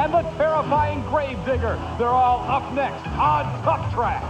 and the terrifying Gravedigger. They're all up next on Tough Track.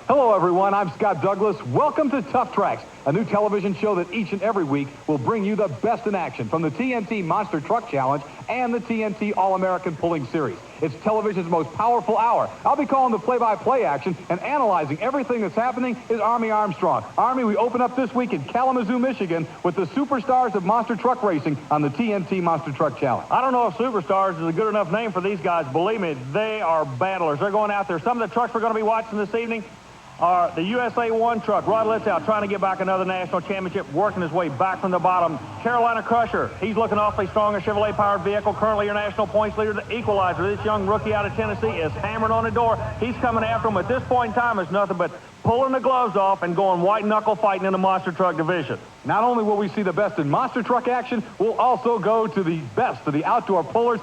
Hello, everyone. I'm Scott Douglas. Welcome to Tough Tracks, a new television show that each and every week will bring you the best in action from the TNT Monster Truck Challenge and the TNT All-American Pulling Series. It's television's most powerful hour. I'll be calling the play-by-play action and analyzing everything that's happening is Army Armstrong. Army, we open up this week in Kalamazoo, Michigan with the superstars of monster truck racing on the TNT Monster Truck Challenge. I don't know if superstars is a good enough name for these guys. Believe me, they are battlers. They're going out there. Some of the trucks we're going to be watching this evening are the USA-1 truck, Rod Litzau, trying to get back another national championship, working his way back from the bottom. Carolina Crusher, he's looking awfully strong, a Chevrolet-powered vehicle, currently your national points leader. The Equalizer, this young rookie out of Tennessee, is hammering on the door. He's coming after him. At this point in time, it's nothing but pulling the gloves off and going white-knuckle fighting in the monster truck division. Not only will we see the best in monster truck action, we'll also go to the best of the outdoor pullers.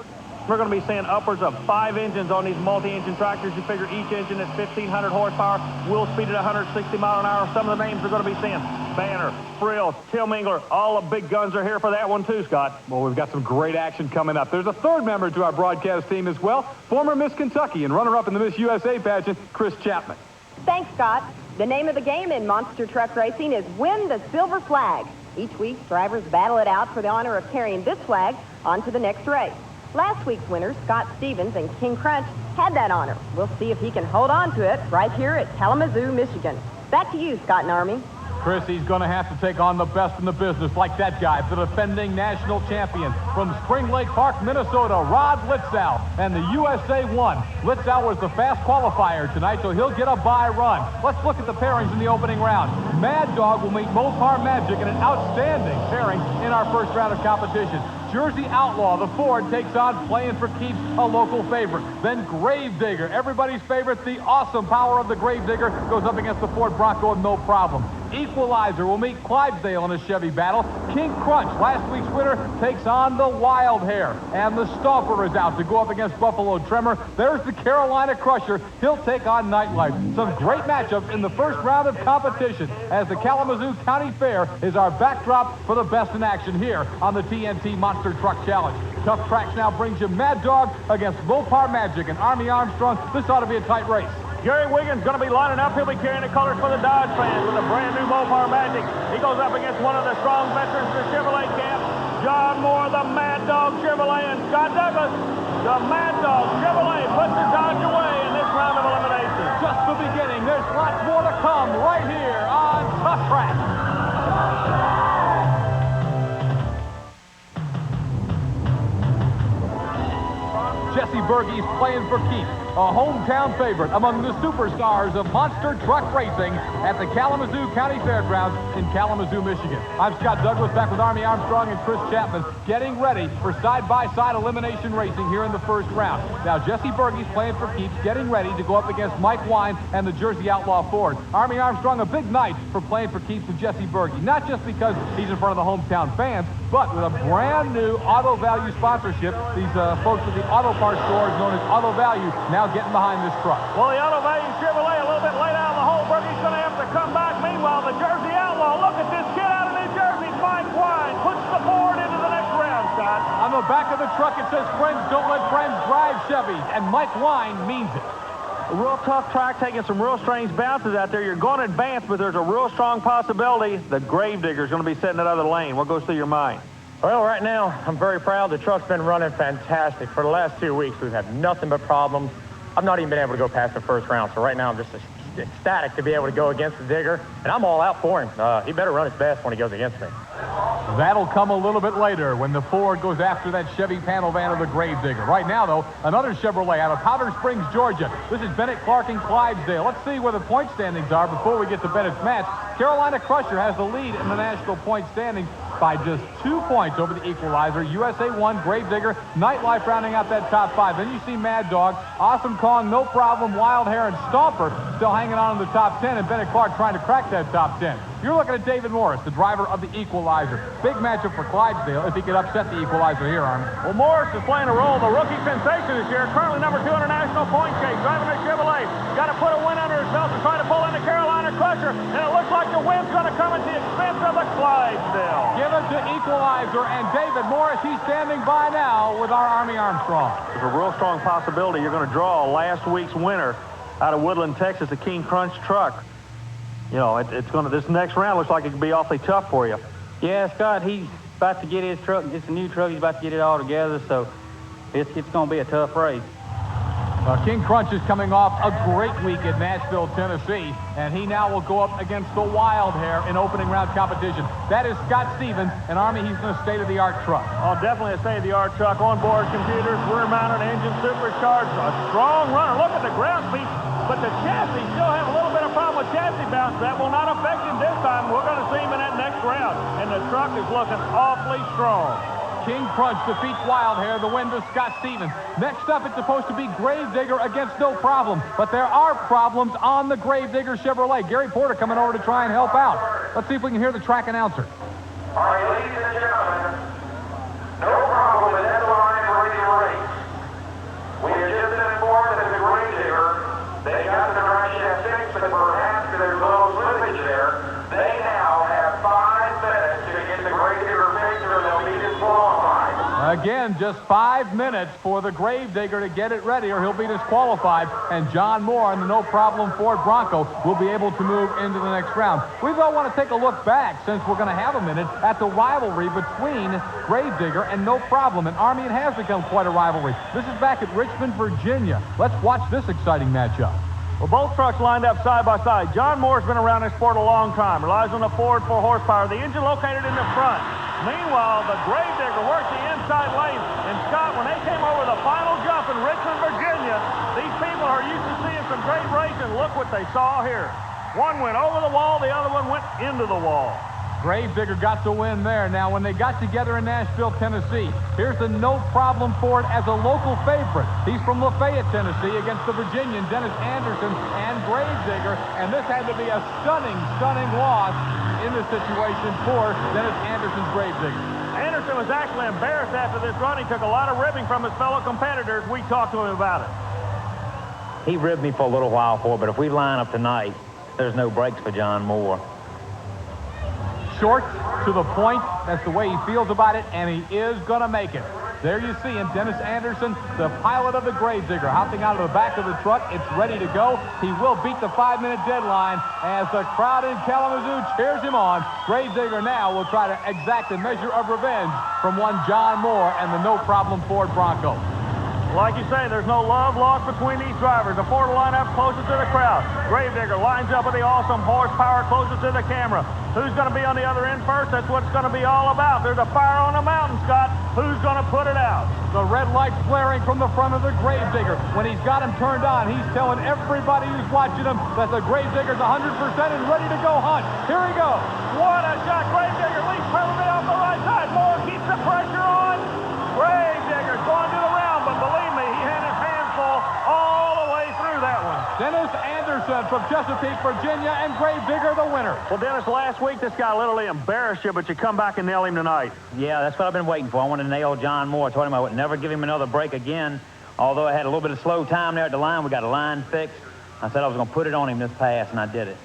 We're going to be seeing upwards of 5 engines on these multi-engine tractors. You figure each engine is 1,500 horsepower, wheel speed at 160 mile an hour. Some of the names we're going to be seeing: Banner, Frill, Tillmingler. All the big guns are here for that one too, Scott. Well, we've got some great action coming up. There's a third member to our broadcast team as well, former Miss Kentucky and runner-up in the Miss USA pageant, Chris Chapman. Thanks, Scott. The name of the game in monster truck racing is Win the Silver Flag. Each week, drivers battle it out for the honor of carrying this flag on to the next race. Last week's winners, Scott Stevens and King Crunch, had that honor. We'll see if he can hold on to it right here at Kalamazoo, Michigan. Back to you, Scott and Army. Chris, he's going to have to take on the best in the business like that guy, the defending national champion from Spring Lake Park, Minnesota, Rod Litzau, and the USA-1. Litzau was the fast qualifier tonight, so he'll get a bye run. Let's look at the pairings in the opening round. Mad Dog will meet Mopar Magic in an outstanding pairing in our first round of competition. Jersey Outlaw, the Ford, takes on Playing for Keeps, a local favorite. Then Gravedigger, everybody's favorite, the awesome power of the Gravedigger, goes up against the Ford Bronco, no problem. Equalizer will meet Clydesdale in a Chevy battle. King Crunch, last week's winner, takes on the Wild Hair. And the Stomper is out to go up against Buffalo Tremor. There's the Carolina Crusher. He'll take on Nightlife. Some great matchups in the first round of competition as the Kalamazoo County Fair is our backdrop for the best in action here on the TNT Monster Truck Challenge. Tough Tracks now brings you Mad Dog against Mopar Magic and Army Armstrong. This ought to be a tight race. Gary Wiggins going to be lining up. He'll be carrying the colors for the Dodge fans with a brand new Mopar Magic. He goes up against one of the strong veterans of the Chevrolet camp, John Moore, the Mad Dog Chevrolet, and Scott Douglas, the Mad Dog Chevrolet, puts the Dodge away in this round of elimination. Just the beginning. There's lots more to come right here on Tough Track. Jesse Bergey's Playing for Keeps, a hometown favorite among the superstars of monster truck racing at the Kalamazoo County Fairgrounds in Kalamazoo, Michigan. I'm Scott Douglas, back with Army Armstrong and Chris Chapman, getting ready for side-by-side elimination racing here in the first round. Now, Jesse Bergey's Playing for Keeps, getting ready to go up against Mike Wine and the Jersey Outlaw Ford. Army Armstrong, a big night for Playing for Keeps with Jesse Bergey, not just because he's in front of the hometown fans, but with a brand new Auto Value sponsorship. These folks at the auto parts stores known as Auto Value now getting behind this truck. Well, the Auto Value Chevrolet a little bit late out of the hole. Bergey's going to have to come back. Meanwhile, the Jersey Outlaw, look at this kid out of New Jersey, Mike Wine, puts the Ford into the next round, Scott. On the back of the truck, it says, "Friends don't let friends drive Chevys," and Mike Wine means it. A real tough track, taking some real strange bounces out there. You're going to advance, but there's a real strong possibility the Gravedigger is going to be setting another lane. What goes through your mind? Well, right now, I'm very proud. The truck's been running fantastic. For the last 2 weeks, we've had nothing but problems. I've not even been able to go past the first round, so right now I'm just ecstatic to be able to go against the Digger, and I'm all out for him. He better run his best when he goes against me. That'll come a little bit later when the Ford goes after that Chevy panel van of the Gravedigger. Right now, though, another Chevrolet out of Powder Springs, Georgia. This is Bennett Clark and Clydesdale. Let's see where the point standings are before we get to Bennett's match. Carolina Crusher has the lead in the national point standings. by just 2 points over the Equalizer. USA-1, Gravedigger, Nightlife rounding out that top 5. Then you see Mad Dog, Awesome Kong, No Problem, Wild Hair, and Stomper still hanging on in the top 10, and Bennett Clark trying to crack that top 10. You're looking at David Morris, the driver of the Equalizer. Big matchup for Clydesdale if he could upset the Equalizer here, Army. Well, Morris is playing a role, the rookie sensation this year, currently number 2 in the national point chase, driving a Chevrolet. Got to put a win under his belt to try to pull in the Carolina Crusher, and it looks like the win's going to come at the expense of the Clydesdale. Give it to Equalizer, and David Morris, he's standing by now with our Army Armstrong. There's a real strong possibility you're going to draw last week's winner out of Woodland, Texas, the King Crunch truck. You know, it's going to, this next round looks like it could be awfully tough for you. Yeah, Scott, he's about to get his truck. It's a new truck. He's about to get it all together, so it's going to be a tough race. King Crunch is coming off a great week at Nashville, Tennessee, and he now will go up against the Wild Hair in opening round competition. That is Scott Stevens, and Army, he's in a state-of-the-art truck. Oh, definitely a state-of-the-art truck. Onboard computers, rear-mounted engine, supercharged, a strong runner. Look at the ground speed, but the chassis still have a little bit of problem with chassis bounce. That will not affect him this time. We're going to see him in that next round, and the truck is looking awfully strong. King Crunch defeats Wild Hair, the win to Scott Stevens. Next up, it's supposed to be Gravedigger against No Problem, but there are problems on the Gravedigger Chevrolet. Gary Porter coming over to try and help out. Let's see if we can hear the track announcer. All right, ladies and gentlemen, No Problem is at the line ready to race. We have just been informed that the Gravedigger, they got the right shaft 6, but perhaps there's a little slippage there. They now have 5 minutes to get the Gravedigger fixed or they'll be disqualified. Again, just 5 minutes for the Gravedigger to get it ready or he'll be disqualified. And John Moore and the No Problem Ford Bronco will be able to move into the next round. We though want to take a look back, since we're going to have a minute, at the rivalry between Gravedigger and No Problem. And Army, it has become quite a rivalry. This is back at Richmond, Virginia. Let's watch this exciting matchup. Well, both trucks lined up side by side. John Moore's been around this sport a long time. Relies on the Ford 4 horsepower. The engine located in the front. Meanwhile, the Gravedigger worked the inside lane. And Scott, when they came over the final jump in Richmond, Virginia, these people are used to seeing some great racing. Look what they saw here. One went over the wall, the other one went into the wall. Gravedigger got the win there. Now, when they got together in Nashville, Tennessee, here's the No Problem Ford as a local favorite. He's from Lafayette, Tennessee, against the Virginian Dennis Anderson and Gravedigger. And this had to be a stunning, stunning loss in this situation for Dennis Anderson's Gravedigger. Anderson was actually embarrassed after this run. He took a lot of ribbing from his fellow competitors. We talked to him about it. He ribbed me for a little while but if we line up tonight, there's no breaks for John Moore. Short, to the point, that's the way he feels about it, and he is going to make it. There you see him, Dennis Anderson, the pilot of the Gravedigger, hopping out of the back of the truck. It's ready to go. He will beat the 5-minute deadline as the crowd in Kalamazoo cheers him on. Gravedigger now will try to exact a measure of revenge from one John Moore and the No Problem Ford Bronco. Like you say, there's no love lost between these drivers. The Ford will line up closer to the crowd. Gravedigger lines up with the awesome horsepower closer to the camera. Who's going to be on the other end first? That's what it's going to be all about. There's a fire on the mountain, Scott. Who's going to put it out? The red lights flaring from the front of the Gravedigger. When he's got him turned on, he's telling everybody who's watching him that the Gravedigger's 100% and ready to go hunt. Here he goes. What a shot. Gravedigger leads perfectly off the right side. Moore keeps the pressure on. Gravedigger's going to the round, but believe me, he had his hands full all the way through that one. Dennis Anderson from Chesapeake, Virginia, and Gravedigger the winner. Well, Dennis, last week this guy literally embarrassed you, but you come back and nail him tonight. Yeah, that's what I've been waiting for. I wanted to nail John Moore. I told him I would never give him another break again. Although I had a little bit of slow time there at the line, we got a line fixed. I said I was going to put it on him this pass, and I did it.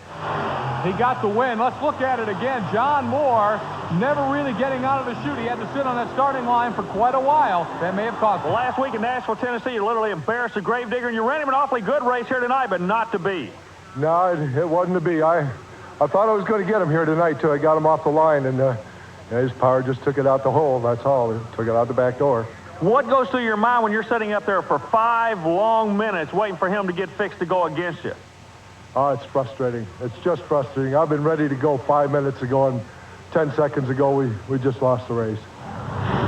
He got the win. Let's look at it again. John Moore never really getting out of the chute. He had to sit on that starting line for quite a while. That may have cost him. Well, last week in Nashville, Tennessee, you literally embarrassed the Gravedigger, and you ran him an awfully good race here tonight, but not to be. No, it wasn't to be. I thought I was going to get him here tonight, till I got him off the line, and his power just took it out the hole. That's all. It took it out the back door. What goes through your mind when you're sitting up there for 5 long minutes waiting for him to get fixed to go against you? Oh, it's frustrating. It's just frustrating. I've been ready to go 5 minutes ago, and 10 seconds ago, we just lost the race.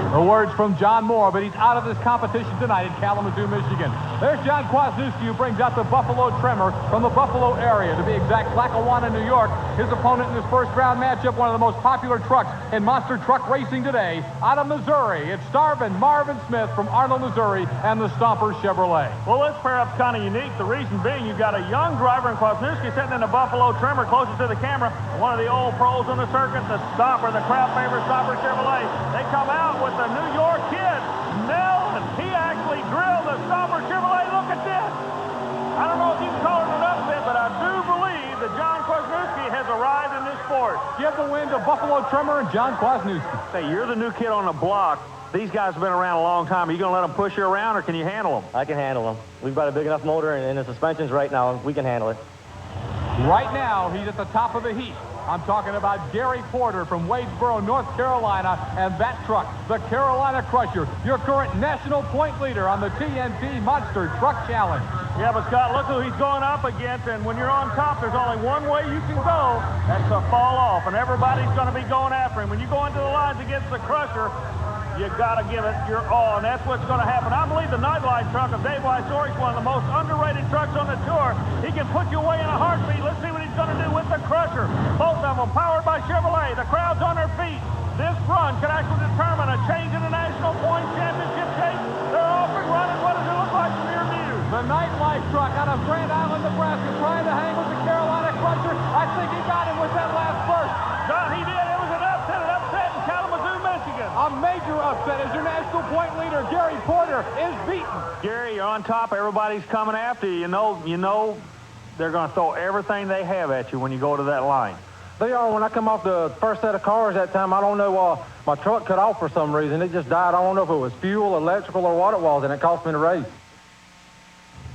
The words from John Moore, but he's out of this competition tonight in Kalamazoo, Michigan. There's John Kwasniewski, who brings out the Buffalo Tremor from the Buffalo area, to be exact, Lackawanna, New York. His opponent in this first round matchup, one of the most popular trucks in monster truck racing today, out of Missouri. It's Starvin Marvin Smith from Arnold, Missouri, and the Stomper Chevrolet. Well, this pair up's kind of unique. The reason being, you've got a young driver in Kwasniewski sitting in the Buffalo Tremor closest to the camera, one of the old pros on the circuit, the Stomper, the crowd favorite Stomper Chevrolet. They come out with the New York kid, Nell, and he actually drilled the Stomper Chevrolet. Look at this. I don't know if you can call it an upset, but I do believe that John Kwasniewski has arrived in this sport. Give the win to Buffalo Tremor and John Kwasniewski. Say, you're the new kid on the block. These guys have been around a long time. Are you going to let them push you around, or can you handle them? I can handle them. We've got a big enough motor, and the suspension's right now. We can handle it. Right now, he's at the top of the heap. I'm talking about Gary Porter from Wadesboro, North Carolina, and that truck, the Carolina Crusher, your current national point leader on the TNT Monster Truck Challenge. Yeah, but Scott, look who he's going up against, and when you're on top, there's only one way you can go. That's to fall off, and everybody's going to be going after him. When you go into the lines against the Crusher, you got to give it your all, and that's what's going to happen. I believe the Nightlight truck of Dave Wysoric is one of the most underrated trucks on the tour. He can put you away in a heartbeat. Let's see what he's going to do with the Crusher. Both of them powered by Chevrolet. The crowd's on their feet. This run could actually determine a change in the National Point Championship chase. They're off and running. What does it look like from your view? The Nightlight truck out of Grand Island, Nebraska, trying to hang with the Carolina Crusher. I think he got him with that last burst. John, he did. It was an upset in Kalamazoo, Michigan. A major upset as your national point leader, Gary Porter, is beaten. Gary, you're on top. Everybody's coming after you. You know they're going to throw everything they have at you when you go to that line. They are. When I come off the first set of cars that time, I don't know, my truck cut off for some reason. It just died. I don't know if it was fuel, electrical, or what it was, and it cost me the race.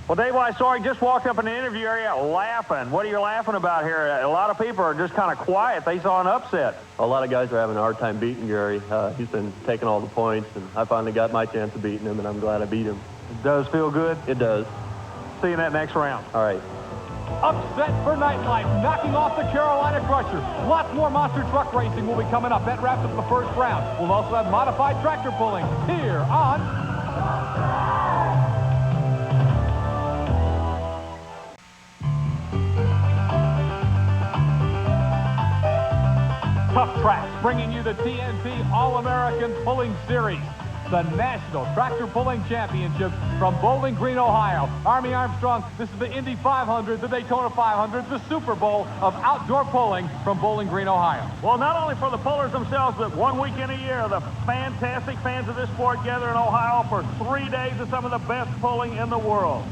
Well, Dave Wysoric just walked up in the interview area laughing. What are you laughing about here? A lot of people are just kind of quiet. They saw an upset. A lot of guys are having a hard time beating Gary. He's been taking all the points, and I finally got my chance of beating him, and I'm glad I beat him. It does feel good? It does. See you in that next round. All right. Upset for Nightlight, knocking off the Carolina Crusher. Lots more monster truck racing will be coming up. That wraps up the first round. We'll also have modified tractor pulling here on Tough Tracks, bringing you the TNT All-American Pulling Series, the National Tractor Pulling Championship from Bowling Green, Ohio. Army Armstrong, this is the Indy 500, the Daytona 500, the Super Bowl of outdoor pulling from Bowling Green, Ohio. Well, not only for the pullers themselves, but 1 weekend a year, the fantastic fans of this sport gather in Ohio for 3 days of some of the best pulling in the world.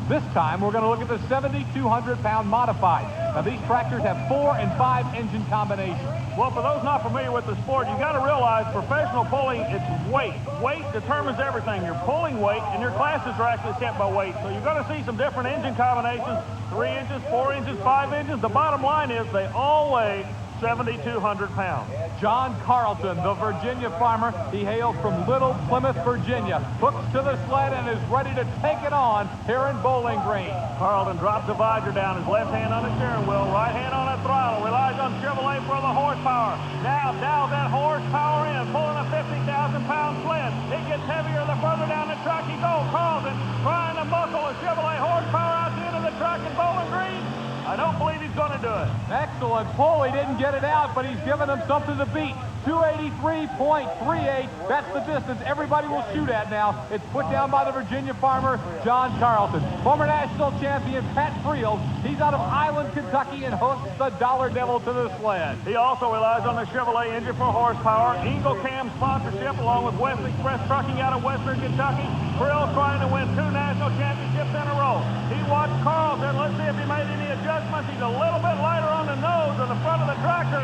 This time, we're going to look at the 7,200-pound modified. Now, these tractors have 4 and 5 engine combinations. Well, for those not familiar with the sport, you got to realize professional pulling, it's weight. Weight determines everything. Your pulling weight and your classes are actually set by weight. So you're going to see some different engine combinations, 3 inches, 4 inches, 5 inches. The bottom line is they all weigh 7,200 pounds. John Carlton, the Virginia farmer, he hails from Little Plymouth, Virginia, hooks to the sled and is ready to take it on here in Bowling Green. Carlton drops the visor down, his left hand on the steering wheel, right hand on the throttle, relies on Chevrolet for the horsepower. Now dials that horsepower in, pulling a 50,000-pound sled. It gets heavier the further down the track he goes. Carlton trying to muscle a Chevrolet horsepower out the end of the track in Bowling Green. I don't believe he's going to do it. Excellent pull. He didn't get it out, but he's given them something to beat. 283.38. That's the distance everybody will shoot at now. It's put down by the Virginia farmer, John Carlton. Former national champion Pat Friel, he's out of Island, Kentucky, and hooks the Dollar Devil to the sled. He also relies on the Chevrolet engine for horsepower. Eagle Cam sponsorship along with West Express Trucking out of Western Kentucky. Friel trying to win 2 national championships in a row. He watched Carlton. Let's see if he made any adjustments. He's a little bit lighter on the nose of the front of the tractor.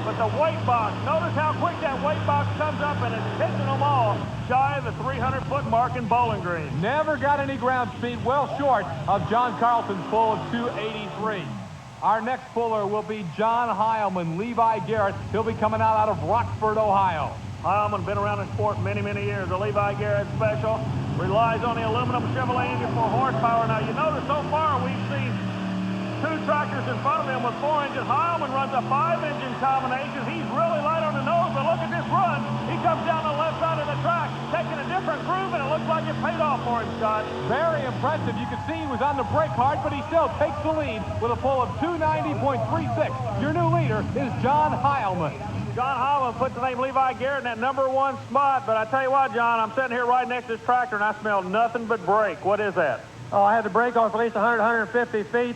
But the weight box, notice how quick that weight box comes up, and it's hitting them all shy of the 300-foot mark in Bowling Green. Never got any ground speed, well short of John Carlton's pull of 283. Our next puller will be John Heilman, Levi Garrett. He'll be coming out of Rockford, Ohio. Heilman been around the sport many, many years. The Levi Garrett special relies on the aluminum Chevrolet engine for horsepower. Now, you notice so far we've seen 2 tractors in front of him with 4 engines. Heilman runs a 5-engine combination. He's really light on the nose, but look at this run. He comes down the left side of the track, taking a different groove, and it looks like it paid off for him, Scott. Very impressive. You can see he was on the brake hard, but he still takes the lead with a pull of 290.36. Your new leader is John Heilman. John Heilman puts the name Levi Garrett in that #1 spot, but I tell you what, John, I'm sitting here right next to this tractor, and I smell nothing but brake. What is that? Oh, I had the brake on for at least 100, 150 feet.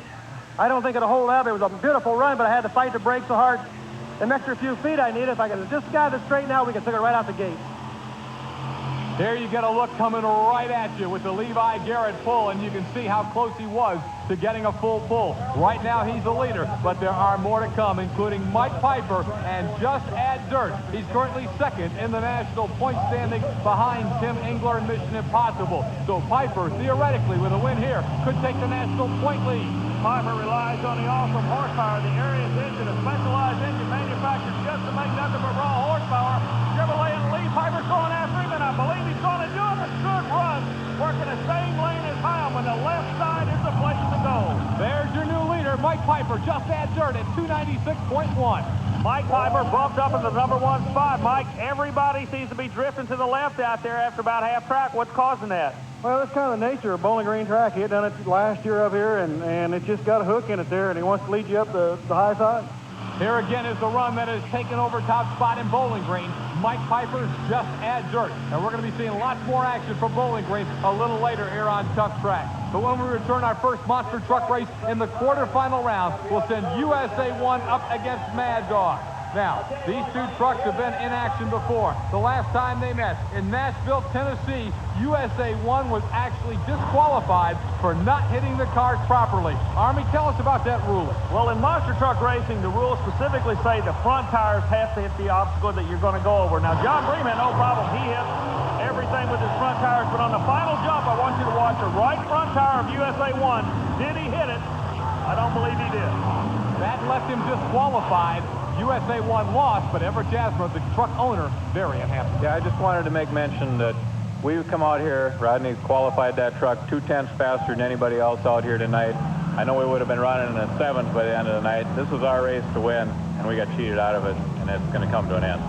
I don't think it'll hold up. It was a beautiful run, but I had to fight the brake so hard. An extra few feet I needed. If I could just got it straight now, we can take it right out the gate. There you get a look coming right at you with the Levi Garrett pull, and you can see how close he was to getting a full pull. Right now, he's the leader, but there are more to come, including Mike Piper and Just Add Dirt. He's currently second in the national point standing behind Tim Engler and Mission Impossible. So Piper, theoretically, with a win here, could take the national point lead. Piper relies on the awesome horsepower. The Arias engine, a specialized engine manufactured just to make nothing but raw horsepower. Chevrolet in the lead. Piper's going after him, and I believe he's going to do it. A good run, working the same lane as Heilman. The left side is the place to go. There's your new leader, Mike Piper. Just Add Dirt at 296.1. Mike Piper bumped up in the #1 spot. Mike, everybody seems to be drifting to the left out there after about half track. What's causing that? Well, that's kind of the nature of Bowling Green track. He had done it last year up here, and it just got a hook in it there, and he wants to lead you up the high side. Here again is the run that has taken over top spot in Bowling Green. Mike Piper's Just Add Dirt. And we're going to be seeing lots more action from Bowling Green a little later here on Tough Track. But when we return our first monster truck race in the quarterfinal round, we'll send USA-1 up against Mad Dog. Now, these two trucks have been in action before. The last time they met in Nashville, Tennessee, USA-1 was actually disqualified for not hitting the cars properly. Army, tell us about that ruling. Well, in monster truck racing, the rules specifically say the front tires have to hit the obstacle that you're going to go over. Now, John Bream had no problem. He hit everything with his front tires, but on the final jump, I want you to watch the right front tire of USA-1. Did he hit it? I don't believe he did. That left him disqualified. USA-1 lost, but Everett Jasper, the truck owner, very unhappy. Yeah, I just wanted to make mention that we've come out here, Rodney qualified that truck 2/10 faster than anybody else out here tonight. I know we would have been running in the 7th by the end of the night. This was our race to win, and we got cheated out of it, and it's going to come to an end.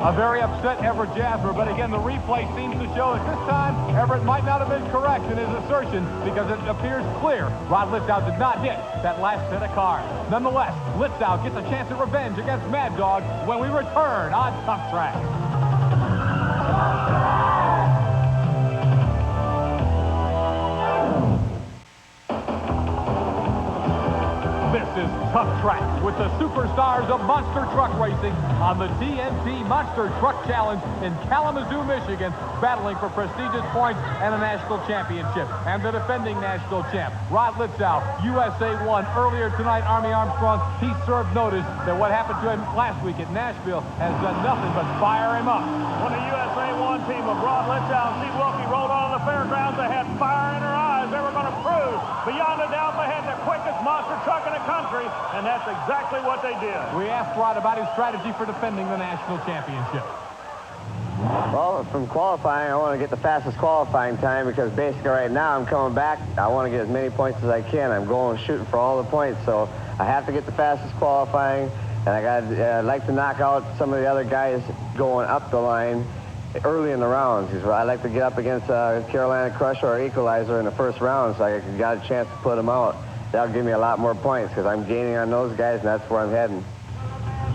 A very upset Everett Jasper, but again, the replay seems to show that this time, Everett might not have been correct in his assertion because it appears clear Rod Litzau did not hit that last set of cars. Nonetheless, Litzau gets a chance at revenge against Mad Dog when we return on Tough Track. This is Tough Track with the superstars of monster truck racing on the TNT Monster Truck Challenge in Kalamazoo, Michigan, battling for prestigious points and a national championship. And the defending national champ, Rod Litzau, USA-1. Earlier tonight, Army Armstrong, he served notice that what happened to him last week at Nashville has done nothing but fire him up. When the USA-1 team of Rod Litzau and Steve Wilkie rolled on the fairgrounds, they had fire in their eyes. They were going to prove beyond a doubt they had the quickest monster truck in the country, and that's exactly what they did. We asked Rod about his strategy for defending the national championship. Well, from qualifying, I want to get the fastest qualifying time because basically right now I'm coming back. I want to get as many points as I can. I'm going shooting for all the points, so I have to get the fastest qualifying, and I'd like to knock out some of the other guys going up the line early in the rounds. I like to get up against Carolina Crusher or Equalizer in the first round so I got a chance to put them out. That'll give me a lot more points because I'm gaining on those guys, and that's where I'm heading.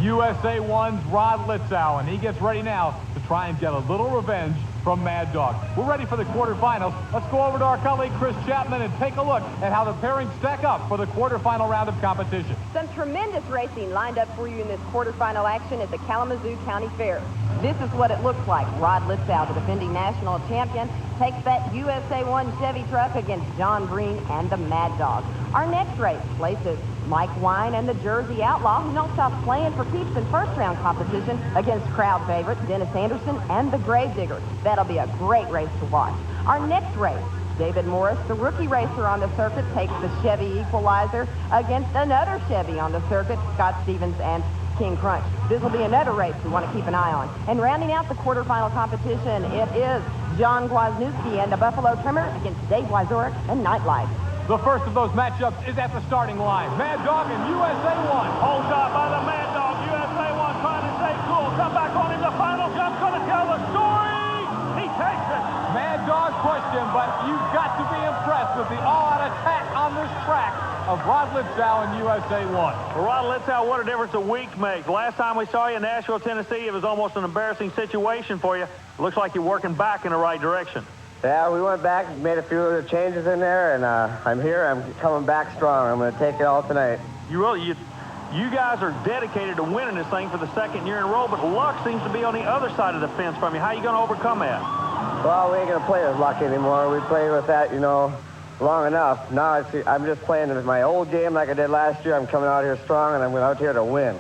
USA-1's Rod Litzau, and he gets ready now to try and get a little revenge from Mad Dog. We're ready for the quarterfinals. Let's go over to our colleague Chris Chapman and take a look at how the pairings stack up for the quarterfinal round of competition. Some tremendous racing lined up for you in this quarterfinal action at the Kalamazoo County Fair. This is what it looks like. Rod Litzau, the defending national champion, takes that USA-1 Chevy truck against John Breen and the Mad Dog. Our next race places Mike Wine and the Jersey Outlaw, who don't stop playing for keeps in first-round competition against crowd favorite Dennis Anderson and the Gravedigger. That'll be a great race to watch. Our next race, David Morris, the rookie racer on the circuit, takes the Chevy Equalizer against another Chevy on the circuit, Scott Stevens and King Crunch. This will be another race we want to keep an eye on. And rounding out the quarterfinal competition, it is John Gwozniewski and the Buffalo Trimmer against Dave Wyzorek and Nightlife. The first of those matchups is at the starting line. Mad Dog and USA-1. Hold up by the Mad Dog. USA-1 trying to stay cool. come back on him. The final jump's going to tell the story. He takes it. Mad Dog pushed him, but you've got to be impressed with the all-out attack on this track of Rod Litzau and USA-1. Well, Rod Litzau, what a difference a week makes. Last time we saw you in Nashville, Tennessee, it was almost an embarrassing situation for you. Looks like you're working back in the right direction. Yeah, we went back, made a few little changes in there, and I'm here. I'm coming back strong. I'm going to take it all tonight. You guys are dedicated to winning this thing for the second year in a row, but luck seems to be on the other side of the fence from you. How are you going to overcome that? Well, we ain't going to play with luck anymore. We played with that, you know, long enough. Now I'm just playing with my old game like I did last year. I'm coming out here strong, and I'm out here to win.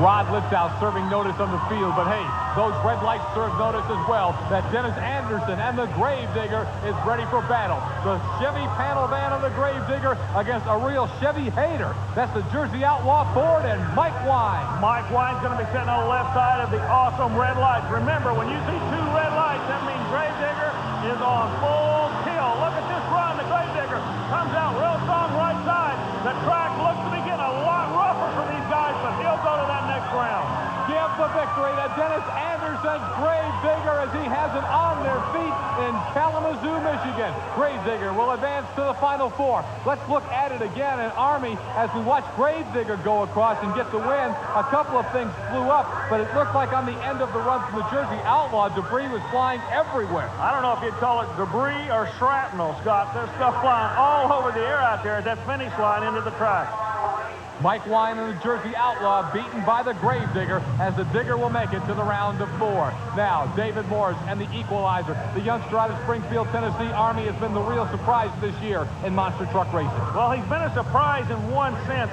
Rod Litzau serving notice on the field, but hey, those red lights serve notice as well that Dennis Anderson and the Gravedigger is ready for battle. The Chevy panel van of the Gravedigger against a real Chevy hater. That's the Jersey Outlaw Ford and Mike Wine. Mike Wine's going to be sitting on the left side of the awesome red lights. Remember, when you see two red lights, that means Gravedigger is on full kill. Look at this run. The Gravedigger comes out real strong right side. The track looks to be getting a lot rougher for these guys, but he'll go to that next round. Give the victory to Dennis Anderson's Gravedigger as he has it on their feet in Kalamazoo, Michigan. Gravedigger will advance to the Final Four. Let's look at it again in Army as we watch Gravedigger go across and get the win. A couple of things flew up, but it looked like on the end of the run from the Jersey Outlaw, debris was flying everywhere. I don't know if you'd call it debris or shrapnel, Scott. There's stuff flying all over the air out there at that finish line into the track. Mike Wine and the Jersey Outlaw beaten by the Gravedigger as the Digger will make it to the round of 4. Now, David Morris and the Equalizer. The youngster out of Springfield, Tennessee. Army has been the real surprise this year in monster truck racing. Well, he's been a surprise in one sense.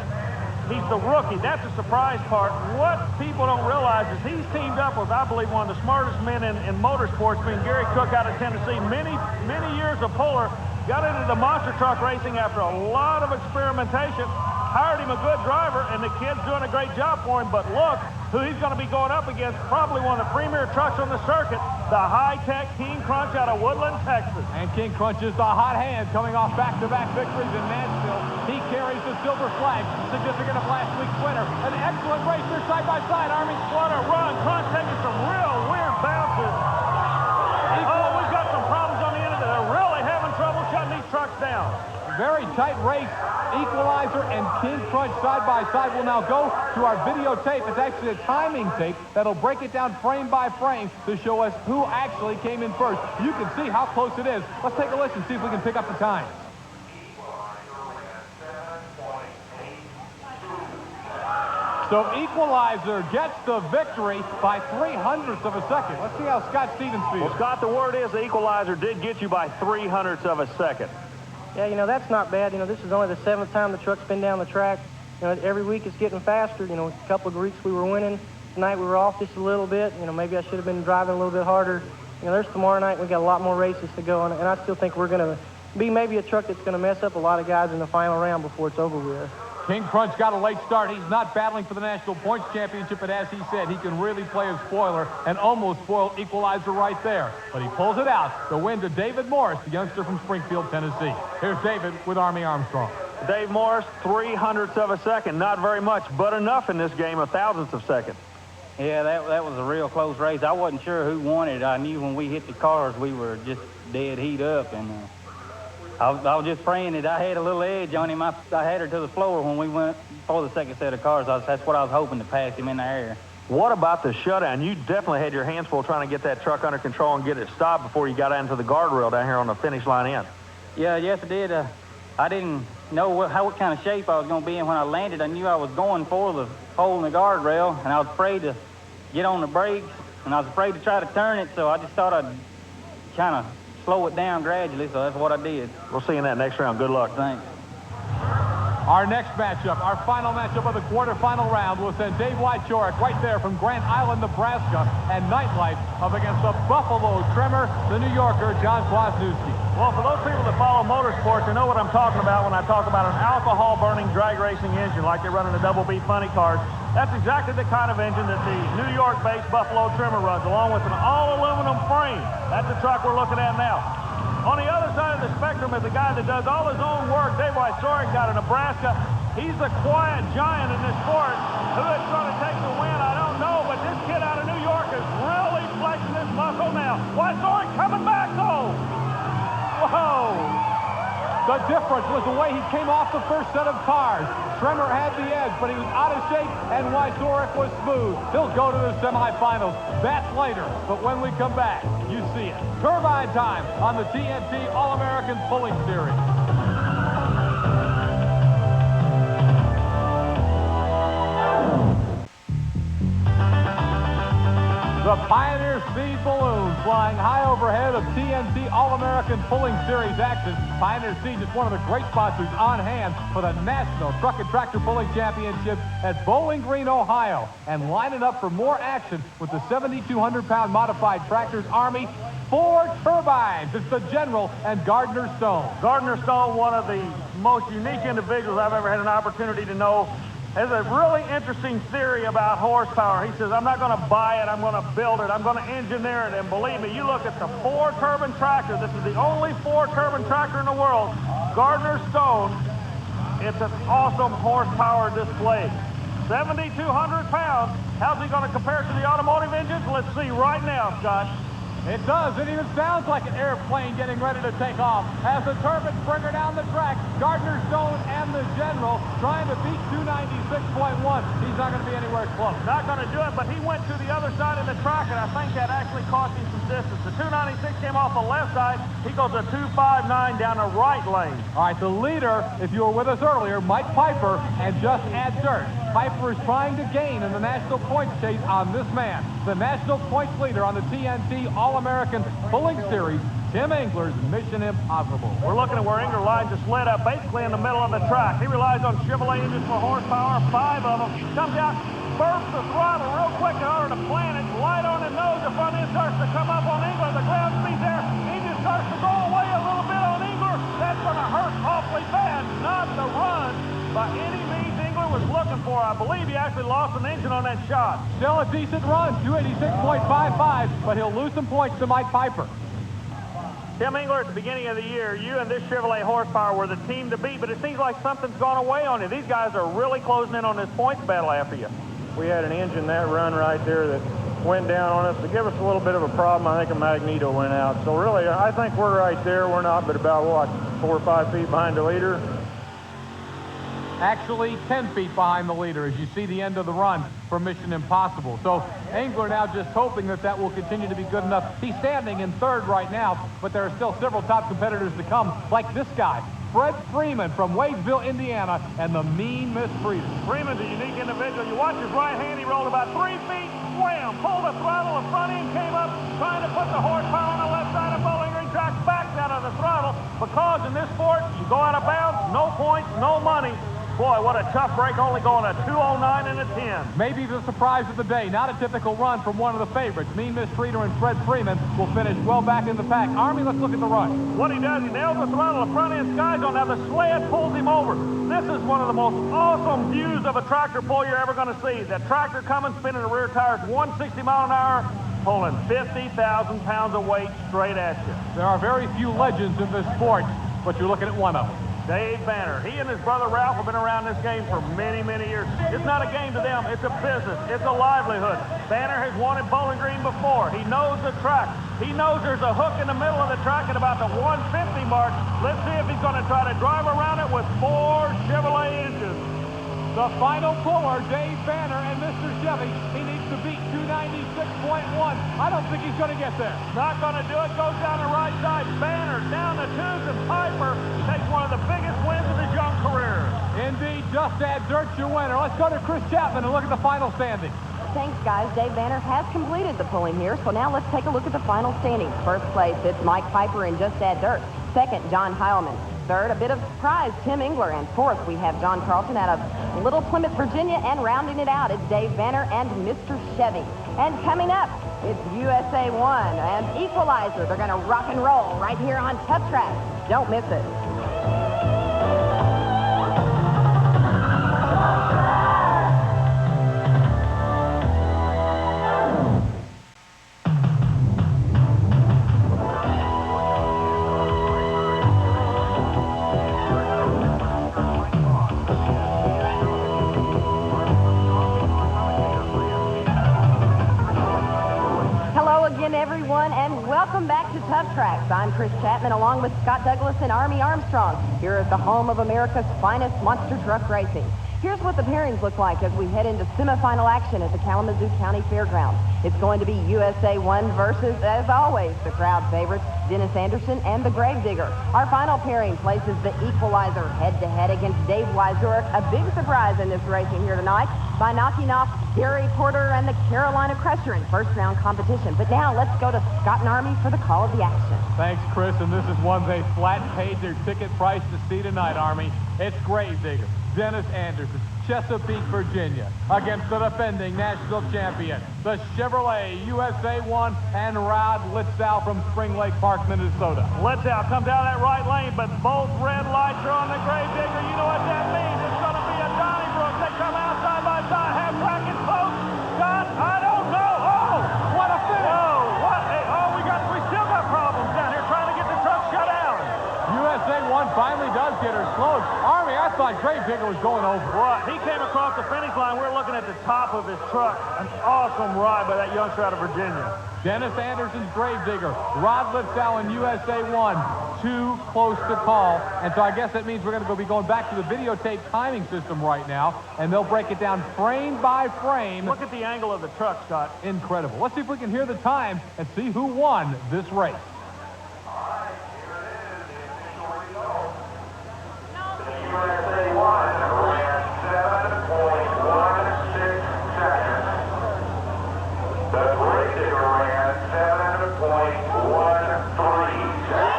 He's the rookie. That's the surprise part. What people don't realize is he's teamed up with, I believe, one of the smartest men in motorsports, being Gary Cook out of Tennessee. Many years of puller. Got into the monster truck racing after a lot of experimentation. Hired him a good driver, and the kid's doing a great job for him. But look who he's going to be going up against, probably one of the premier trucks on the circuit, the high-tech King Crunch out of Woodland, Texas. And King Crunch is the hot hand coming off back-to-back victories in Nashville. He carries the silver flag, significant of last week's winner. An excellent race there side by side, Army. What a run. Crunch taking some real weird bounces. Oh, we've got some problems on the end of it. They're really having trouble shutting these trucks down. Very tight race. Equalizer and King Crunch side by side. Will now go to our videotape. It's actually a timing tape that'll break it down frame by frame to show us who actually came in first. You can see how close it is. Let's take a listen, see if we can pick up the time. So Equalizer gets the victory by 0.03 of a second. Let's see how Scott Stevens feels. Well, Scott, the word is the Equalizer did get you by 0.03 of a second. Yeah, you know, that's not bad. You know, this is only the 7th time the truck's been down the track. You know, every week it's getting faster. You know, a couple of weeks we were winning. Tonight we were off just a little bit. You know, maybe I should have been driving a little bit harder. You know, there's tomorrow night. We got a lot more races to go, and I still think we're going to be maybe a truck that's going to mess up a lot of guys in the final round before it's over with. King Crunch got a late start. He's not battling for the National Points Championship, but as he said, he can really play a spoiler and almost spoil Equalizer right there. But he pulls it out. The win to David Morris, the youngster from Springfield, Tennessee. Here's David with Army Armstrong. Dave Morris, 0.03 of a second. Not very much, but enough in this game, 1,000th of a second. Yeah, that was a real close race. I wasn't sure who won it. I knew when we hit the cars, we were just dead heat up, and I was just praying that I had a little edge on him. I had her to the floor when we went for the second set of cars. That's what I was hoping to pass him in the air. What about the shutdown? You definitely had your hands full trying to get that truck under control and get it stopped before you got into the guardrail down here on the finish line end. Yeah, yes, I did. I didn't know what kind of shape I was going to be in when I landed. I knew I was going for the hole in the guardrail, and I was afraid to get on the brakes, and I was afraid to try to turn it, so I just thought I'd kind of slow it down gradually, so that's what I did. We'll see you in that next round. Good luck. Thanks. Our next matchup, our final matchup of the quarterfinal round, will send Dave Wychorik right there from Grand Island, Nebraska, and Nightlife up against the Buffalo trimmer, the New Yorker, John Kwasniewski. Well, for those people that follow motorsports, they know what I'm talking about when I talk about an alcohol-burning drag racing engine like they run in the Double B funny cars. That's exactly the kind of engine that the New York-based Buffalo trimmer runs, along with an all-aluminum frame. That's the truck we're looking at now. On the other side of the spectrum is a guy that does all his own work, Dave Wychorik out of Nebraska. He's the quiet giant in this sport. Who is going to take the win, I don't know, but this kid out of muscle now. Wyzorek coming back, though. Whoa. The difference was the way he came off the first set of cars. Tremor had the edge, but he was out of shape, and Wyzorek was smooth. He'll go to the semifinals. That's later, but when we come back, you see it. Turbine time on the TNT All-American Pulling Series. The Pioneer Speed Balloon flying high overhead of TNT All-American Pulling Series action. Pioneer Speed is one of the great sponsors on hand for the National Truck and Tractor Pulling Championship at Bowling Green, Ohio. And lining up for more action with the 7,200-pound modified tractors Army, 4 turbines. It's the General and Gardner Stone. Gardner Stone, one of the most unique individuals I've ever had an opportunity to know, has a really interesting theory about horsepower. He says, I'm not going to buy it, I'm going to build it, I'm going to engineer it. And believe me, you look at the 4-turbine tractor, this is the only 4-turbine tractor in the world, Gardner Stone, it's an awesome horsepower display. 7,200 pounds, how's he going to compare to the automotive engines? Let's see right now, Scott. It does. It even sounds like an airplane getting ready to take off. As the turbines bring her down the track, Gardner Stone and the General trying to beat 296.1. He's not going to be anywhere close. Not going to do it, but he went to the other side of the track, and I think that actually cost him some distance. The 296 came off the left side. He goes to 259 down the right lane. All right, the leader, if you were with us earlier, Mike Piper, and just add dirt. Piper is trying to gain in the national points chase on this man, the national points leader on the TNT All-American Pulling Series, Tim Engler's Mission Impossible. We're looking at where Engler lines the sled up basically in the middle of the track. He relies on Chevrolet engines for horsepower, 5 of them. Comes out, burps the throttle real quick in order to plant it. Light on the nose, the front end starts to come up on Engler. The ground speed there. Engine starts to go away a little bit on Engler. That's going to hurt awfully bad. Not the run by any means Engler was looking for. I believe he actually lost an engine on that shot. Still a decent run, 286.55, but he'll lose some points to Mike Piper. Tim Engler, at the beginning of the year, you and this Chevrolet horsepower were the team to beat, but it seems like something's gone away on you. These guys are really closing in on this points battle after you. We had an engine that run right there that went down on us to give us a little bit of a problem. I think a magneto went out. So really, I think we're right there. We're not but about, what, 4 or 5 feet behind the leader? Actually 10 feet behind the leader as you see the end of the run for Mission Impossible. So Engler now just hoping that that will continue to be good enough. He's standing in 3rd right now, but there are still several top competitors to come, like this guy, Fred Freeman from Wadesville, Indiana, and the mean Miss Freeman. Freeman's a unique individual. You watch his right hand, he rolled about 3 feet, wham, pulled the throttle, the front end came up, trying to put the horsepower on the left side of Bowling Green track, backed out of the throttle, because in this sport, you go out of bounds, no points, no money. Boy, what a tough break, only going a 209 and a 10. Maybe the surprise of the day. Not a typical run from one of the favorites. Mean Miss Streeter and Fred Freeman will finish well back in the pack. Army, let's look at the run. What he does, he nails the throttle, the front end skies on. Now the sled pulls him over. This is one of the most awesome views of a tractor pull you're ever going to see. That tractor coming, spinning the rear tires 160 mile an hour, pulling 50,000 pounds of weight straight at you. There are very few legends in this sport, but you're looking at one of them. Dave Banner. He and his brother Ralph have been around this game for many, many years. It's not a game to them. It's a business. It's a livelihood. Banner has won at Bowling Green before. He knows the track. He knows there's a hook in the middle of the track at about the 150 mark. Let's see if he's going to try to drive around it with 4 Chevrolet engines. The final puller, Dave Banner and Mr. Chevy. He needs to beat 296.1. I don't think he's going to get there. Not going to do it. Goes down the right side. Banner down the tubes, and Piper takes one of the biggest wins of his young career. Indeed, just add dirt, your winner. Let's go to Chris Chapman and look at the final standings. Thanks, guys. Dave Banner has completed the pulling here, so now let's take a look at the final standings. First place, it's Mike Piper and Just Add Dirt. Second, John Heilman. Third, a bit of surprise, Tim Engler. And fourth, we have John Carlton out of Little Plymouth, Virginia. And rounding it out, it's Dave Banner and Mr. Chevy. And coming up, it's USA-1 and Equalizer. They're going to rock and roll right here on Tough Track. Don't miss it. of tracks. I'm Chris Chapman along with Scott Douglas and Army Armstrong here at the home of America's finest monster truck racing. Here's what the pairings look like as we head into semifinal action at the Kalamazoo County Fairgrounds. It's going to be USA-1 versus, as always, the crowd favorites, Dennis Anderson and the Gravedigger. Our final pairing places the Equalizer head-to-head against Dave Wyzurek, a big surprise in this racing here tonight, by knocking off Gary Porter and the Carolina Crusher in first-round competition. But now let's go to Scott and Army for the call of the action. Thanks, Chris, and this is one they flat paid their ticket price to see tonight, Army. It's Gravedigger, Dennis Anderson, Chesapeake, Virginia, against the defending national champion, the Chevrolet USA-1 and Rod Litzau from Spring Lake Park, Minnesota. Litzau come down that right lane, but both red lights are on the Gravedigger. You know what that means. It's going to be a Donnybrook. They come out side by side, half track and close. Scott, I don't know. Oh, what a finish. Oh, what? Hey, we still got problems down here trying to get the truck shut down. USA-1 finally does get her slowed. Army, I thought Gravedigger was going over. What? He came across the finish line. We're looking at the top of his truck. An awesome ride by that youngster out of Virginia. Dennis Anderson's Gravedigger, Rod Litzau and USA-1, too close to call. And so I guess that means we're going to be going back to the videotape timing system right now, and they'll break it down frame by frame. Look at the angle of the truck, Scott. Incredible. Let's see if we can hear the time and see who won this race. USA-1 ran 7.16 seconds. The Gravedigger ran 7.13 seconds.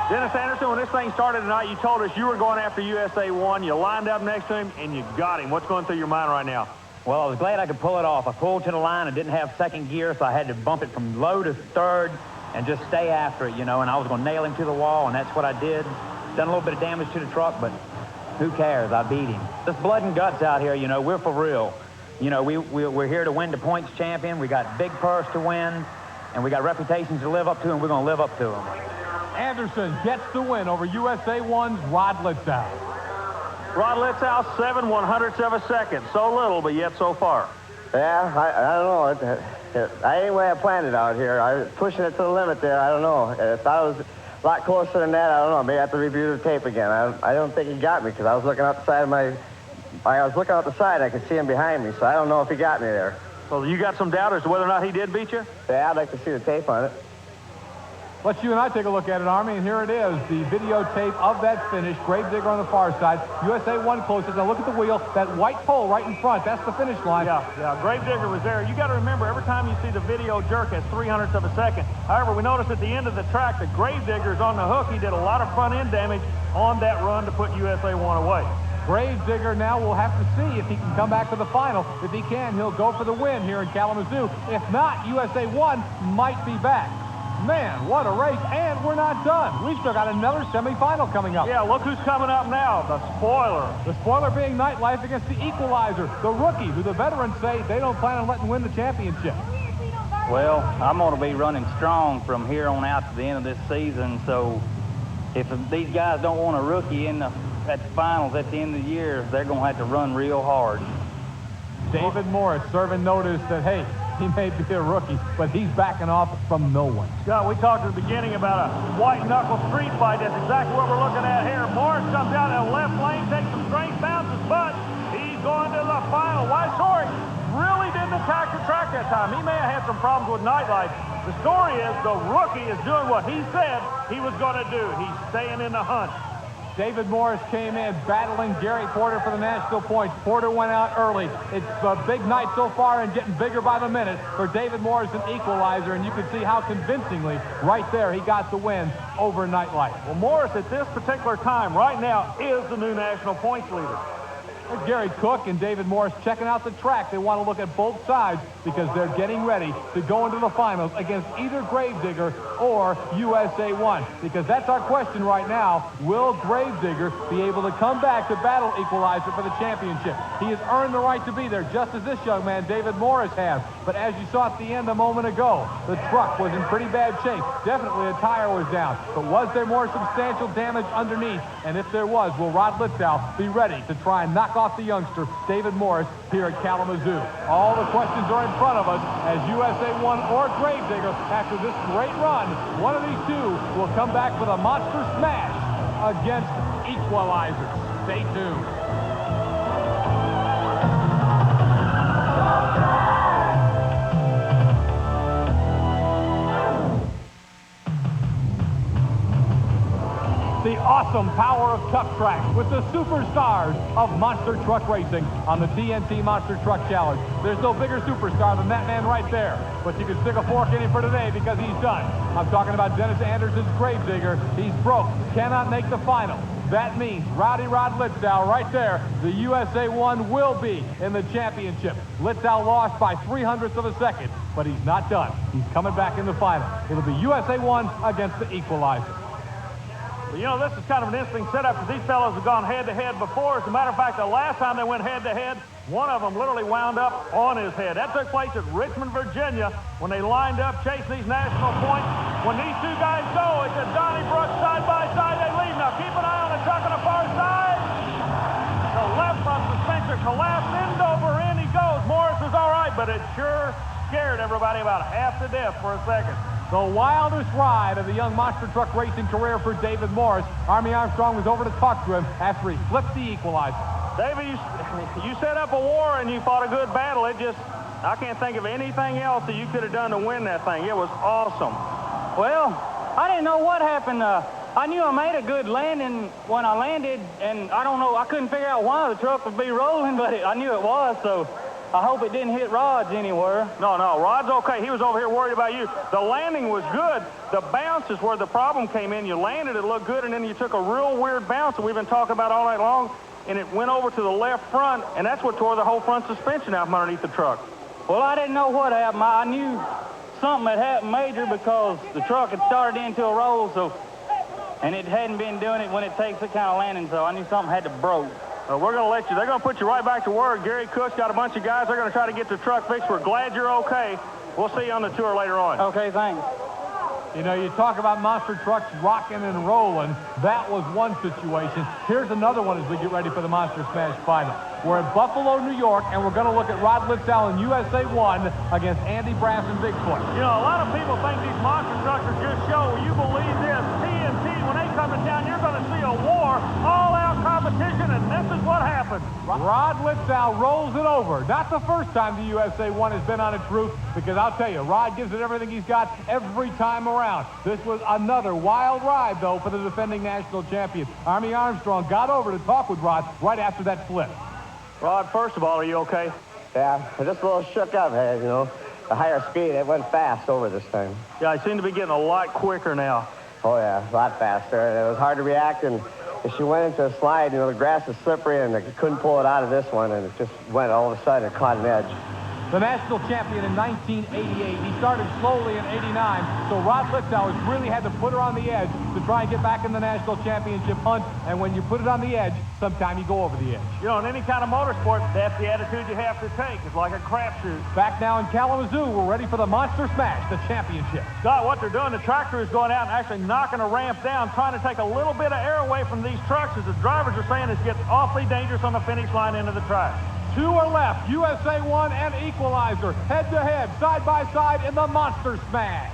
Dennis Anderson, when this thing started tonight, you told us you were going after USA-1. You lined up next to him, and you got him. What's going through your mind right now? Well, I was glad I could pull it off. I pulled to the line. I didn't have second gear, so I had to bump it from low to third and just stay after it, you know, and I was going to nail him to the wall, and that's what I did. Done a little bit of damage to the truck, but who cares? I beat him. This blood and guts out here, you know, we're for real. You know, we're here to win the points champion. We got big purse to win, and we got reputations to live up to, and we're going to live up to them. Anderson gets the win over USA-1's Rod Litzau. Rod Litzau, 7/100ths of a second. So little, but yet so far. Yeah, I don't know. Anyway, I planned it out here. I was pushing it to the limit there. I don't know. If I was a lot closer than that, I don't know. Maybe I have to review the tape again. I don't think he got me because I was looking out the side of I was looking out the side. I could see him behind me, so I don't know if he got me there. So you got some doubt as to whether or not he did beat you? Yeah, I'd like to see the tape on it. Let's you and I take a look at it, Army, and here it is, the videotape of that finish. Gravedigger on the far side, USA-1 closest. Now look at the wheel, that white pole right in front. That's the finish line. Yeah, Gravedigger was there. You got to remember, every time you see the video jerk at 300ths of a second. However, we noticed at the end of the track that Gravedigger's on the hook. He did a lot of front-end damage on that run to put USA-1 away. Gravedigger now will have to see if he can come back to the final. If he can, he'll go for the win here in Kalamazoo. If not, USA-1 might be back. Man, what a race, and we're not done. We've still got another semifinal coming up. Yeah, look who's coming up now, the spoiler. The spoiler being Nightlife against the Equalizer, the rookie, who the veterans say they don't plan on letting win the championship. Well, I'm going to be running strong from here on out to the end of this season, so if these guys don't want a rookie at the finals at the end of the year, they're going to have to run real hard. David Morris serving notice that, hey, he may be a rookie, but he's backing off from no one. Scott, we talked at the beginning about a white-knuckle street fight. That's exactly what we're looking at here. Morris comes out in the left lane, takes some strange bounces, but he's going to the final. Wyzurek really didn't attack the track that time. He may have had some problems with Nightlife. The story is the rookie is doing what he said he was going to do. He's staying in the hunt. David Morris came in battling Gary Porter for the national points. Porter went out early. It's a big night so far and getting bigger by the minute for David Morris and Equalizer, and you can see how convincingly right there he got the win over Nightlife. Well, Morris at this particular time right now is the new national points leader. There's Gary Cook and David Morris checking out the track. They want to look at both sides because they're getting ready to go into the finals against either Gravedigger or USA-1. Because that's our question right now. Will Gravedigger be able to come back to battle Equalizer for the championship? He has earned the right to be there, just as this young man, David Morris, has. But as you saw at the end a moment ago, the truck was in pretty bad shape. Definitely a tire was down. But was there more substantial damage underneath? And if there was, will Rod Litzau be ready to try and knock off the youngster, David Morris, here at Kalamazoo. All the questions are in front of us as USA-1 or Gravedigger, after this great run, one of these two will come back with a monster smash against Equalizer. Stay tuned. The awesome power of Tuck Track with the superstars of monster truck racing on the TNT Monster Truck Challenge. There's no bigger superstar than that man right there, but you can stick a fork in him for today because he's done. I'm talking about Dennis Anderson's Gravedigger. He's broke, cannot make the final. That means Rowdy Rod Litzau right there, the USA-1 will be in the championship. Litzau lost by 0.03 of a second, but he's not done. He's coming back in the final. It'll be USA-1 against the Equalizer. Well, you know, this is kind of an interesting setup because these fellows have gone head-to-head before. As a matter of fact, the last time they went head-to-head, one of them literally wound up on his head. That took place at Richmond, Virginia, when they lined up chasing these national points. When these two guys go, it's a Donnybrook side-by-side. They lead. Now, keep an eye on the truck on the far side. The left front suspension collapsed. End over end he goes. Morris is all right, but it sure scared everybody about half to death for a second. The wildest ride of the young monster truck racing career for David Morris. Army Armstrong was over to talk to him after he flipped the Equalizer. David, you set up a war and you fought a good battle. I can't think of anything else that you could have done to win that thing. It was awesome. Well, I didn't know what happened. I knew I made a good landing when I landed, and I don't know, I couldn't figure out why the truck would be rolling, but I knew it was, so I hope it didn't hit Rod's anywhere. No, Rod's okay. He was over here worried about you. The landing was good. The bounce is where the problem came in. You landed, it looked good, and then you took a real weird bounce that we've been talking about all night long, and it went over to the left front, and that's what tore the whole front suspension out from underneath the truck. Well, I didn't know what happened. I knew something had happened major because the truck had started into a roll, and it hadn't been doing it when it takes that kind of landing, so I knew something had to broke. We're going to let you. They're going to put you right back to work. Gary Cook's got a bunch of guys. They're going to try to get the truck fixed. We're glad you're okay. We'll see you on the tour later on. Okay, thanks. You know, you talk about monster trucks rocking and rolling. That was one situation. Here's another one as we get ready for the Monster Smash Final. We're in Buffalo, New York, and we're going to look at Rod Litzau and USA-1 against Andy Brass and Bigfoot. You know, a lot of people think these monster trucks are just show. Will you believe this? TNT, when they come to town, you're going to see a war, all-out competition, and this is what happens. Rod Litzau rolls it over. Not the first time the USA-1 has been on its roof, because I'll tell you, Rod gives it everything he's got every time around. This was another wild ride, though, for the defending national champion. Army Armstrong got over to talk with Rod right after that flip. Rod, first of all, are you okay? Yeah, I'm just a little shook up, you know. The higher speed, it went fast over this time. Yeah, I seem to be getting a lot quicker now. Oh, yeah, a lot faster. It was hard to react, and if she went into a slide, you know, the grass is slippery, and I couldn't pull it out of this one, and it just went all of a sudden, it caught an edge. The national champion in 1988. He started slowly in 89, so Rod Litzau has really had to put her on the edge to try and get back in the national championship hunt. And when you put it on the edge, sometime you go over the edge. You know, in any kind of motorsport, that's the attitude you have to take. It's like a crapshoot. Back now in Kalamazoo, we're ready for the Monster Smash, the championship. Scott, what they're doing, the track crew is going out and actually knocking a ramp down, trying to take a little bit of air away from these trucks, as the drivers are saying it gets awfully dangerous on the finish line into the track. Two are left, USA-1 and Equalizer, head-to-head, side-by-side in the Monster Smash.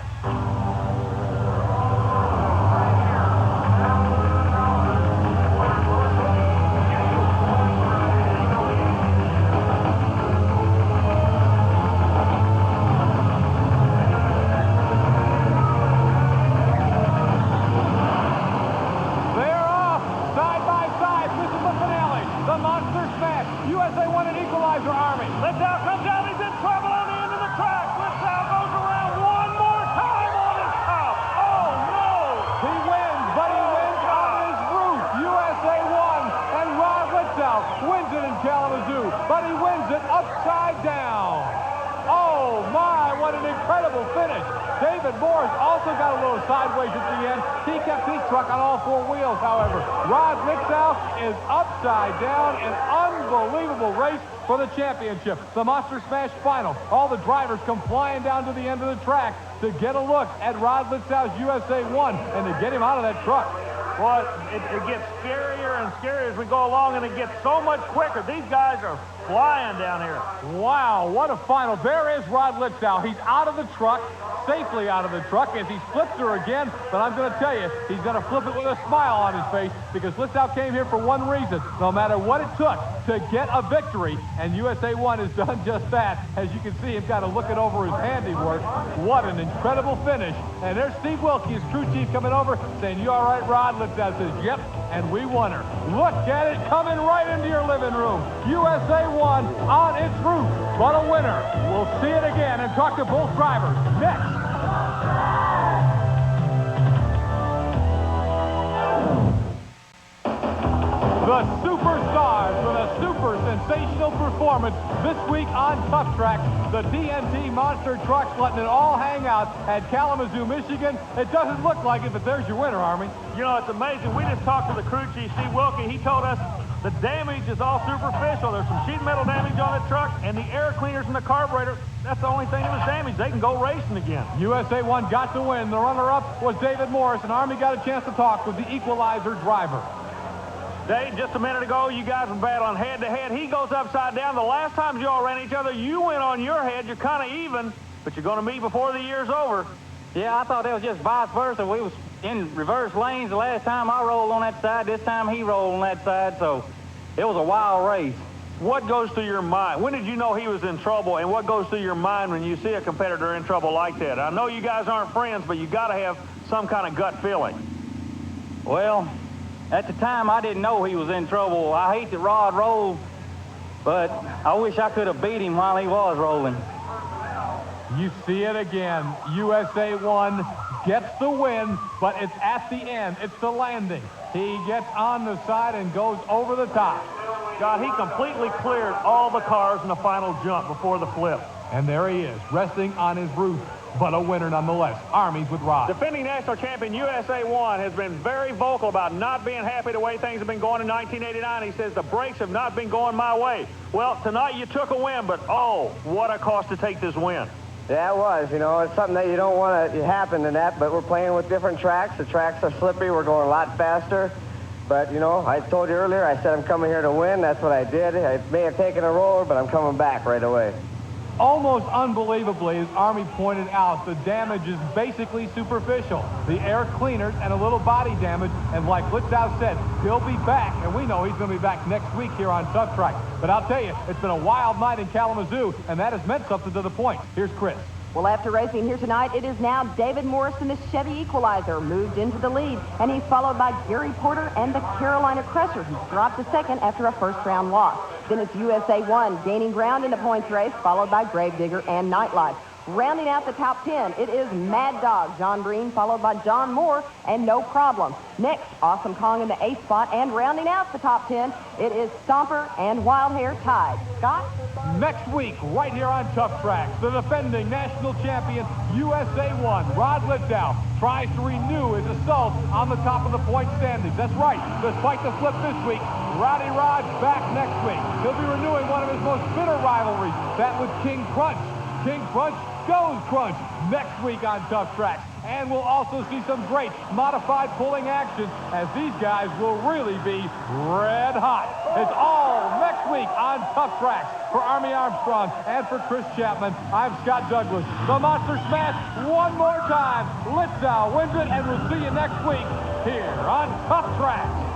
They're off, side-by-side. This is the finale, the Monster Smash. USA-1 and Equalizer, Army. Litzau comes out, he's in trouble on the end of the track. Litzau goes around one more time on his top. Oh, no! He wins, but he wins on his roof. USA-1 and Rod Litzau wins it in Kalamazoo, but he wins it upside down. Oh, my, what an incredible finish. David Morris also got a little sideways at the end. He kept his truck on all four wheels, however. Rod Litzau is upside down. An unbelievable race for the championship. The Monster Smash Final. All the drivers come flying down to the end of the track to get a look at Rod Litzau's USA-1 and to get him out of that truck. Well, it gets scarier and scarier as we go along, and it gets so much quicker. These guys are flying down here. Wow, what a final. There is Rod Litzau. He's out of the truck, safely out of the truck as he flips her again. But I'm going to tell you, he's going to flip it with a smile on his face because Litzau came here for one reason, no matter what it took to get a victory. And USA-1 has done just that. As you can see him kind of looking over his handiwork. What an incredible finish. And there's Steve Wilkie, his crew chief, coming over saying, "You all right, Rod?" Litzau says, "Yep," and we won her. Look at it coming right into your living room. USA-1 on its route, but a winner. We'll see it again and talk to both drivers next. The superstars with a super sensational performance this week on Tough Tracks. The TNT monster trucks letting it all hang out at Kalamazoo, Michigan. It doesn't look like it, but there's your winner, Army. You know, it's amazing. We just talked to the crew chief, Steve Wilkie. He told us the damage is all superficial. There's some sheet metal damage on the truck, and the air cleaners in the carburetor, that's the only thing that was damaged. They can go racing again. USA-1 got the win. The runner-up was David Morris, and Army got a chance to talk with the Equalizer driver. Dave, just a minute ago, you guys were battling head-to-head. He goes upside down. The last time you all ran each other, you went on your head. You're kind of even, but you're going to meet before the year's over. Yeah, I thought that was just vice versa. We was in reverse lanes the last time I rolled on that side. This time he rolled on that side, so it was a wild race. What goes through your mind? When did you know he was in trouble, and what goes through your mind when you see a competitor in trouble like that? I know you guys aren't friends, but you got to have some kind of gut feeling. Well, at the time, I didn't know he was in trouble. I hate that Rod rolled, but I wish I could have beat him while he was rolling. You see it again. USA-1 gets the win, but it's at the end. It's the landing. He gets on the side and goes over the top. God, he completely cleared all the cars in the final jump before the flip. And there he is, resting on his roof, but a winner nonetheless. Armies with Rod. Defending national champion USA-1 has been very vocal about not being happy the way things have been going in 1989. He says the brakes have not been going my way. Well, tonight you took a win, but oh, what a cost to take this win. Yeah, it was. You know, it's something that you don't want to happen in that, but we're playing with different tracks. The tracks are slippery. We're going a lot faster. But, you know, I told you earlier, I said I'm coming here to win. That's what I did. I may have taken a roller, but I'm coming back right away. Almost unbelievably, as Army pointed out, the damage is basically superficial. The air cleaners and a little body damage, and like Litzau said, he'll be back, and we know he's going to be back next week here on Tough Track. But I'll tell you, it's been a wild night in Kalamazoo, and that has meant something to the point. Here's Chris. Well, after racing here tonight, it is now David Morris in the Chevy Equalizer moved into the lead, and he's followed by Gary Porter and the Carolina Crusher, who dropped to second after a first-round loss. Then it's USA-1 gaining ground in the points race, followed by Gravedigger and Nightlife. Rounding out the top 10, it is Mad Dog John Breen, followed by John Moore, and No Problem. Next, Awesome Kong in the 8th spot, and rounding out the top 10, it is Stomper and Wild Hair tied. Scott? Next week, right here on Tough Tracks, the defending national champion, USA-1, Rod Litzau, tries to renew his assault on the top of the point standings. That's right, despite the flip this week, Rowdy Rod's back next week. He'll be renewing one of his most bitter rivalries, that with King Crunch. King Crunch goes Crunch next week on Tough Tracks. And we'll also see some great modified pulling action as these guys will really be red hot. It's all next week on Tough Tracks. For Army Armstrong and for Chris Chapman, I'm Scott Douglas. The Monster Smash one more time. Litzau wins it, and we'll see you next week here on Tough Tracks.